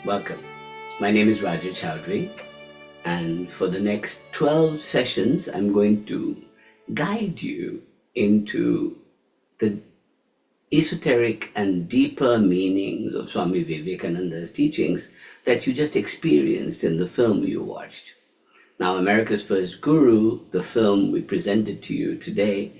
Welcome. My name is Raja Choudhury, and for the next 12 sessions, I'm going to guide you into the esoteric and deeper meanings of Swami Vivekananda's teachings that you just experienced in the film you watched. Now, America's First Guru, the film we presented to you today,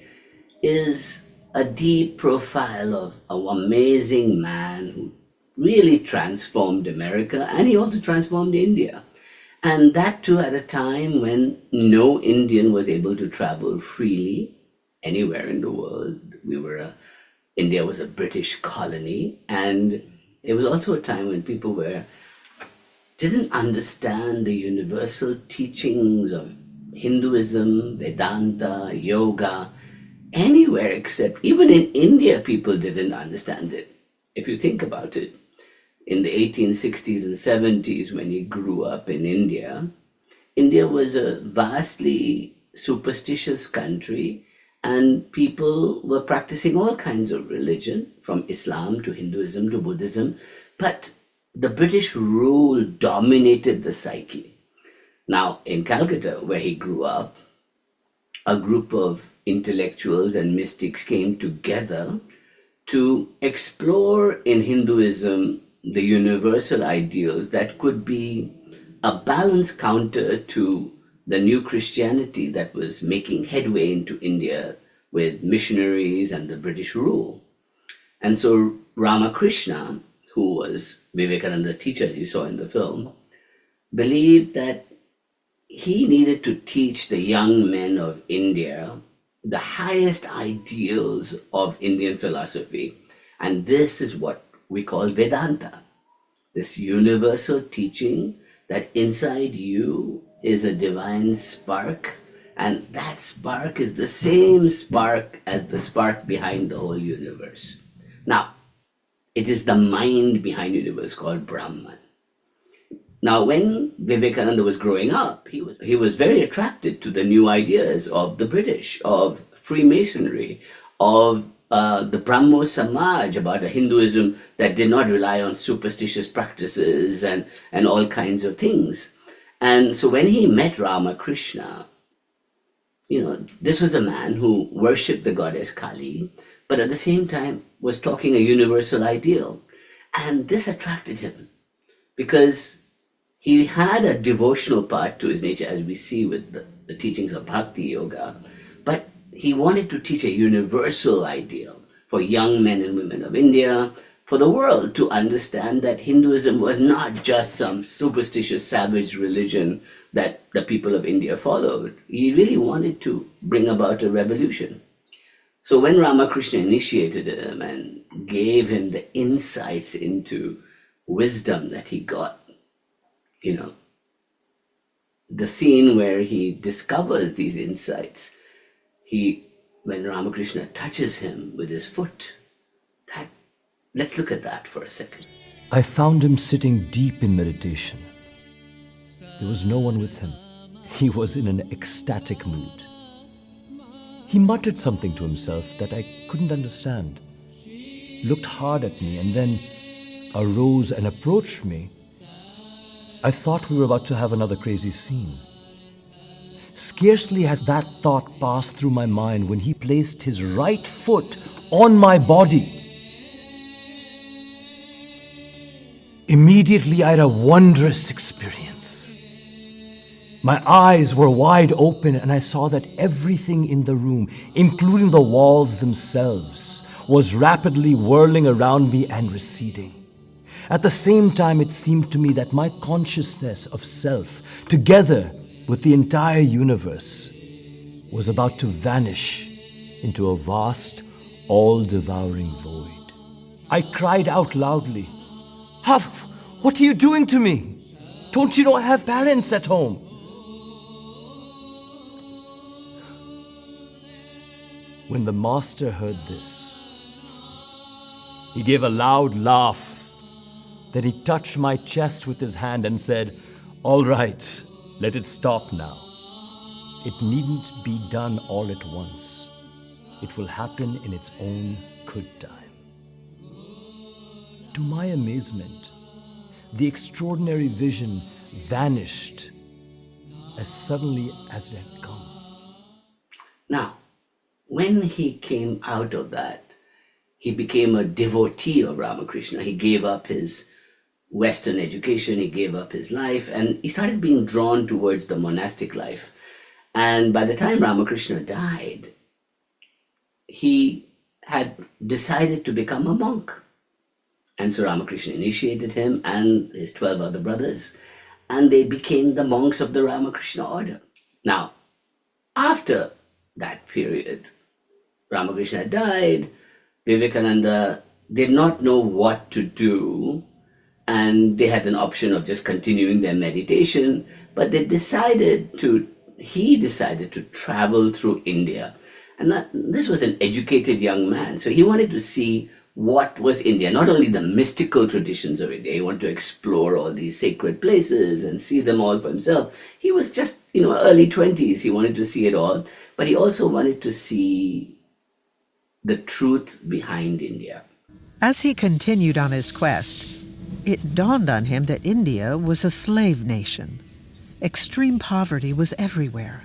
is a deep profile of an amazing man who really transformed America, and he also transformed India. And that too at a time when no Indian was able to travel freely anywhere in the world. India was a British colony, and it was also a time when people didn't understand the universal teachings of Hinduism, Vedanta, yoga, anywhere except, even in India, people didn't understand it. If you think about it, in the 1860s and 70s, when he grew up in India, India was a vastly superstitious country, and people were practicing all kinds of religion, from Islam to Hinduism to Buddhism, but the British rule dominated the psyche. Now, in Calcutta, where he grew up, a group of intellectuals and mystics came together to explore in Hinduism the universal ideals that could be a balanced counter to the new Christianity that was making headway into India with missionaries and the British rule. And so Ramakrishna, who was Vivekananda's teacher, as you saw in the film, believed that he needed to teach the young men of India the highest ideals of Indian philosophy. And this is what we call Vedanta, this universal teaching that inside you is a divine spark, and that spark is the same spark as the spark behind the whole universe. Now, it is the mind behind the universe called Brahman. Now, when Vivekananda was growing up, he was very attracted to the new ideas of the British, of Freemasonry, of the Brahmo Samaj, about a Hinduism that did not rely on superstitious practices and all kinds of things. And so when he met Ramakrishna, this was a man who worshipped the goddess Kali, but at the same time was talking a universal ideal. And this attracted him because he had a devotional part to his nature, as we see with the teachings of Bhakti Yoga, but he wanted to teach a universal ideal for young men and women of India, for the world to understand that Hinduism was not just some superstitious, savage religion that the people of India followed. He really wanted to bring about a revolution. So when Ramakrishna initiated him and gave him the insights into wisdom that he got, the scene where he discovers these insights, when Ramakrishna touches him with his foot, let's look at that for a second. I found him sitting deep in meditation. There was no one with him. He was in an ecstatic mood. He muttered something to himself that I couldn't understand, looked hard at me, and then arose and approached me. I thought we were about to have another crazy scene. Scarcely had that thought passed through my mind when he placed his right foot on my body. Immediately, I had a wondrous experience. My eyes were wide open, and I saw that everything in the room, including the walls themselves, was rapidly whirling around me and receding. At the same time, it seemed to me that my consciousness of self, together with the entire universe, was about to vanish into a vast, all-devouring void. I cried out loudly, "What are you doing to me? Don't you know I have parents at home?" When the master heard this, he gave a loud laugh. Then he touched my chest with his hand and said, "All right, let it stop now. It needn't be done all at once. It will happen in its own good time." To my amazement, the extraordinary vision vanished as suddenly as it had come. Now, when he came out of that, he became a devotee of Ramakrishna. He gave up his Western education, he gave up his life, and he started being drawn towards the monastic life. And by the time Ramakrishna died, he had decided to become a monk. And so Ramakrishna initiated him and his 12 other brothers, and they became the monks of the Ramakrishna order. Now, after that period, Ramakrishna died, Vivekananda did not know what to do, and they had an option of just continuing their meditation, but he decided to travel through India. And this was an educated young man, so he wanted to see what was India, not only the mystical traditions of India. He wanted to explore all these sacred places and see them all for himself. He was just, early 20s. He wanted to see it all, but he also wanted to see the truth behind India. As he continued on his quest, it dawned on him that India was a slave nation. Extreme poverty was everywhere.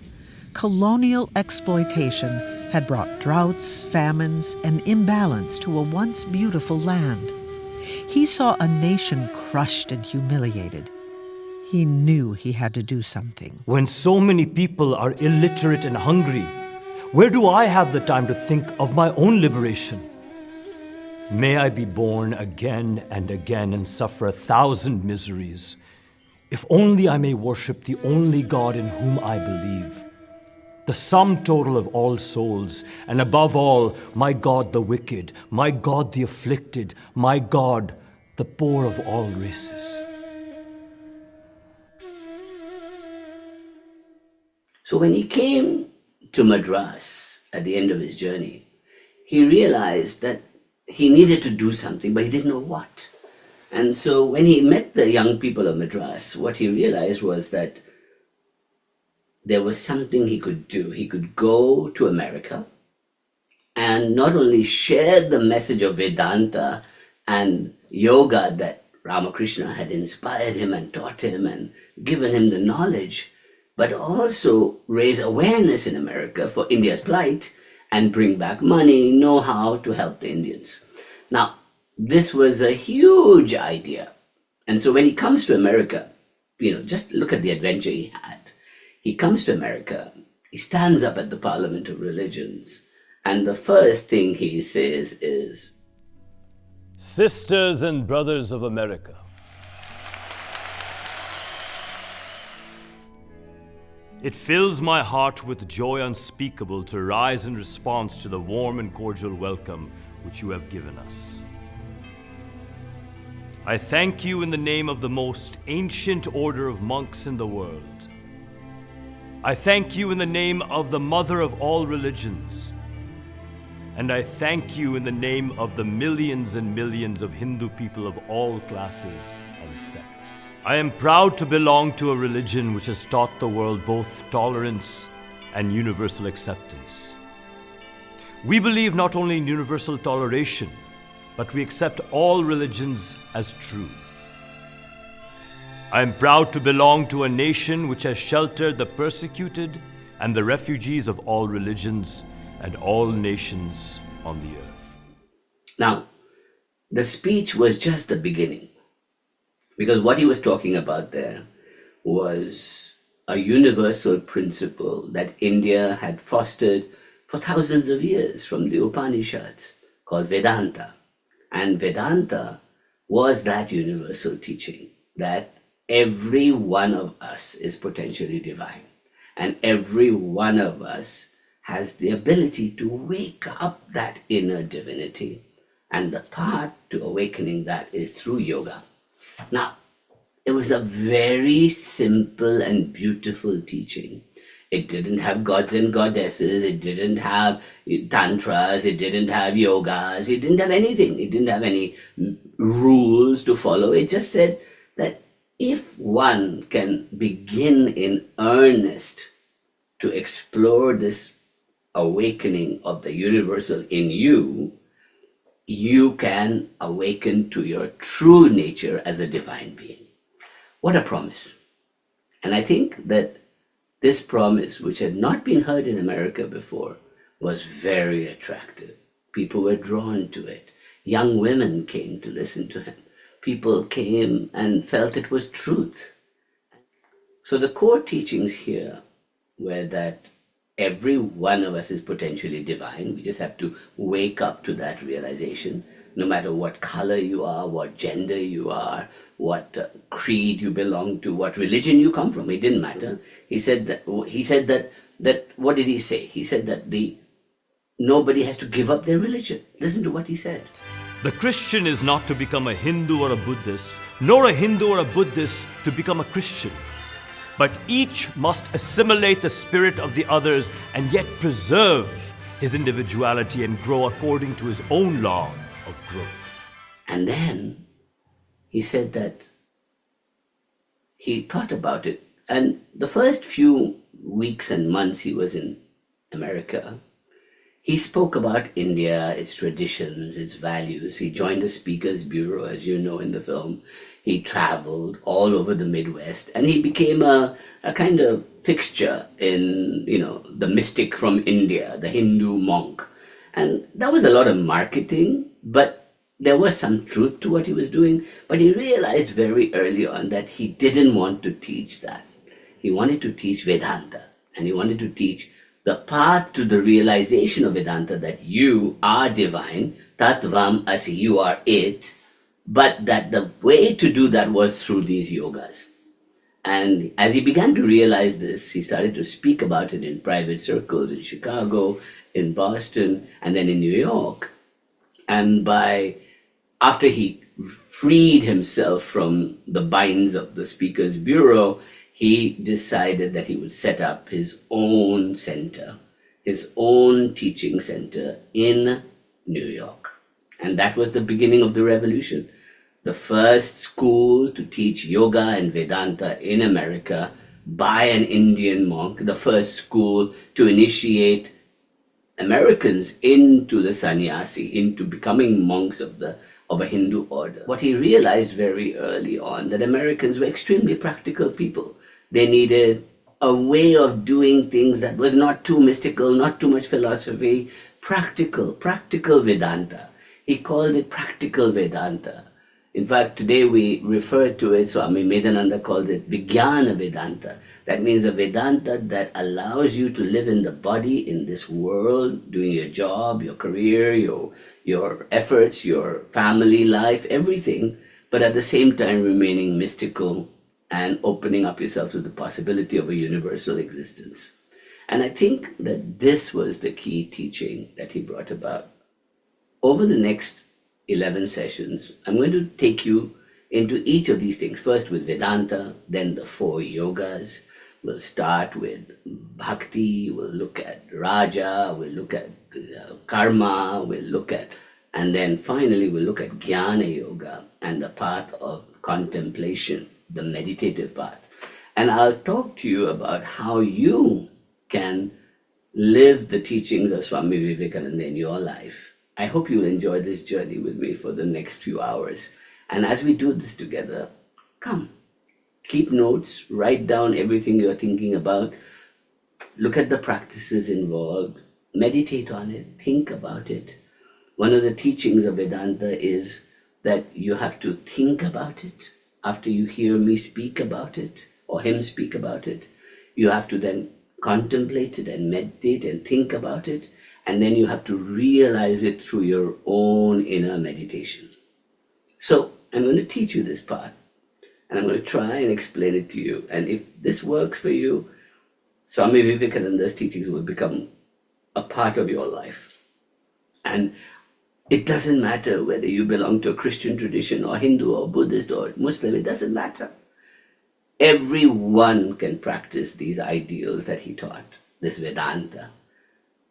Colonial exploitation had brought droughts, famines, and imbalance to a once beautiful land. He saw a nation crushed and humiliated. He knew he had to do something. When so many people are illiterate and hungry, where do I have the time to think of my own liberation? May I be born again and again and suffer 1,000 miseries, if only I may worship the only God in whom I believe, the sum total of all souls, and above all, my God the wicked, my God the afflicted, my God the poor of all races. So when he came to Madras at the end of his journey, he realized that he needed to do something, but he didn't know what. And so when he met the young people of Madras, what he realized was that there was something he could do. He could go to America and not only share the message of Vedanta and yoga that Ramakrishna had inspired him and taught him and given him the knowledge, but also raise awareness in America for India's plight and bring back money, know-how to help the Indians. Now, this was a huge idea. And so when he comes to America, just look at the adventure he had. He comes to America, he stands up at the Parliament of Religions, and the first thing he says is, Sisters and brothers of America, it fills my heart with joy unspeakable to rise in response to the warm and cordial welcome which you have given us. I thank you in the name of the most ancient order of monks in the world. I thank you in the name of the mother of all religions. And I thank you in the name of the millions and millions of Hindu people of all classes and sects. I am proud to belong to a religion which has taught the world both tolerance and universal acceptance. We believe not only in universal toleration, but we accept all religions as true. I am proud to belong to a nation which has sheltered the persecuted and the refugees of all religions and all nations on the earth. Now, the speech was just the beginning, because what he was talking about there was a universal principle that India had fostered for thousands of years from the Upanishads, called Vedanta. And Vedanta was that universal teaching that every one of us is potentially divine, and every one of us has the ability to wake up that inner divinity, and the path to awakening that is through yoga. Now, it was a very simple and beautiful teaching. It didn't have gods and goddesses, it didn't have tantras, it didn't have yogas, it didn't have anything. It didn't have any rules to follow. It just said that if one can begin in earnest to explore this awakening of the universal in you, you can awaken to your true nature as a divine being. What a promise. And I think that this promise, which had not been heard in America before, was very attractive. People were drawn to it. Young women came to listen to him. People came and felt it was truth. So the core teachings here were that every one of us is potentially divine. We just have to wake up to that realization, no matter what color you are, what gender you are, what creed you belong to, what religion you come from. It didn't matter. He said that what did he say? He said that nobody has to give up their religion. Listen to what he said. The Christian is not to become a Hindu or a Buddhist, nor a Hindu or a Buddhist to become a Christian. But each must assimilate the spirit of the others and yet preserve his individuality and grow according to his own law of growth. And then he said that he thought about it. And the first few weeks and months he was in America, he spoke about India, its traditions, its values. He joined a speakers bureau, as you know in the film. He traveled all over the Midwest, and he became a kind of fixture in, the mystic from India, the Hindu monk. And that was a lot of marketing, but there was some truth to what he was doing. But he realized very early on that he didn't want to teach that. He wanted to teach Vedanta, and he wanted to teach the path to the realization of Vedanta, that you are divine, Tattvam Asi, you are it, but that the way to do that was through these yogas. And as he began to realize this, he started to speak about it in private circles in Chicago, in Boston, and then in New York. And after he freed himself from the binds of the Speakers Bureau, he decided that he would set up his own center, his own teaching center in New York. And that was the beginning of the revolution. The first school to teach yoga and Vedanta in America by an Indian monk, the first school to initiate Americans into the sannyasi, into becoming monks of a Hindu order. What he realized very early on, that Americans were extremely practical people. They needed a way of doing things that was not too mystical, not too much philosophy, practical Vedanta. He called it practical Vedanta. In fact, today we refer to it, Swami Vivekananda called it Vijnana Vedanta. That means a Vedanta that allows you to live in the body, in this world, doing your job, your career, your efforts, your family life, everything, but at the same time remaining mystical and opening up yourself to the possibility of a universal existence. And I think that this was the key teaching that he brought about. Over the next 11 sessions, I'm going to take you into each of these things. First with Vedanta, then the 4 yogas. We'll start with Bhakti, we'll look at Raja, we'll look at Karma, and then finally we'll look at Jnana Yoga and the path of contemplation, the meditative path. And I'll talk to you about how you can live the teachings of Swami Vivekananda in your life. I hope you'll enjoy this journey with me for the next few hours. And as we do this together, come, keep notes, write down everything you're thinking about, look at the practices involved, meditate on it, think about it. One of the teachings of Vedanta is that you have to think about it after you hear me speak about it or him speak about it. You have to then contemplate it and meditate and think about it. And then you have to realize it through your own inner meditation. So I'm going to teach you this path, and I'm going to try and explain it to you. And if this works for you, Swami Vivekananda's teachings will become a part of your life. And it doesn't matter whether you belong to a Christian tradition or Hindu or Buddhist or Muslim, it doesn't matter. Everyone can practice these ideals that he taught, this Vedanta.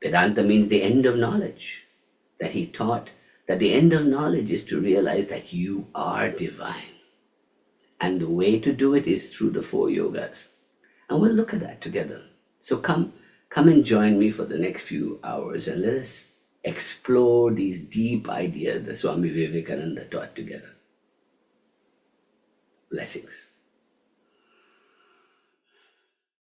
Vedanta means the end of knowledge, that he taught that the end of knowledge is to realize that you are divine. And the way to do it is through the 4 yogas. And we'll look at that together. So come and join me for the next few hours, and let us explore these deep ideas that Swami Vivekananda taught together. Blessings.